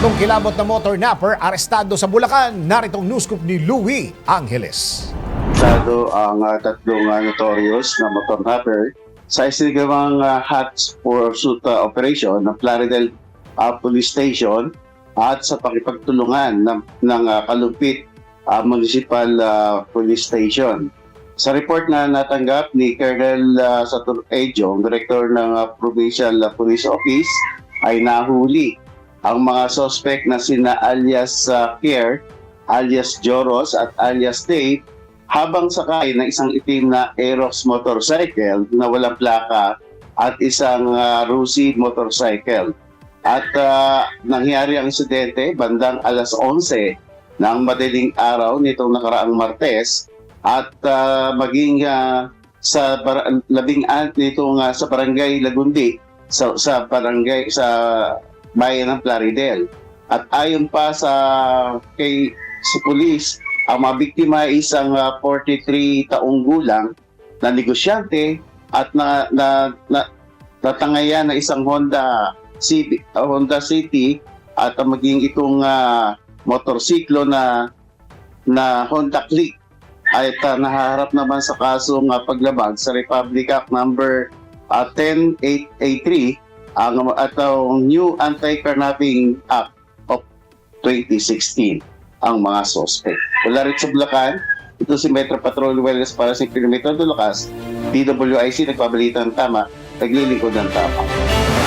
Tatlong kilabot na motor napper arestado sa Bulacan. Naritong news scoop ni Louie Angeles. Arestado ang tatlong notorious na motor napper sa isinagawang hot pursuit operation ng Plaridel Police Station at sa pakipagtulungan ng Kalumpit Municipal Police Station. Sa report na natanggap ni Colonel Satur Ejong, Director ng Provincial Police Office, ay nahuli ang mga suspect na sina alias Pierre, alias Joros at alias Dave habang sakay ng isang itim na Aerox motorcycle na walang plaka at isang Rusi motorcycle. At nangyari ang insidente bandang alas 11 ng madaling araw nitong nakaraang Martes at maging sa nitong sa Barangay Lagundi sa bayan ng Plaridel. At ayon pa sa pulis, ang mga biktima ay isang 43 taong gulang na negosyante at natangayan na isang Honda City at maging itong motorsiklo na Honda Click ay nahaharap naman sa kasong paglabag sa Republic Act number 10883 ang New Anti-Carnapping Act of 2016 ang mga suspect. Wala rin sa Bulacan, ito si Metro Patrol Wellness para sa Kilometro Dulakas, DWIC nagpabalita ng tama, naglilingkod ng tama.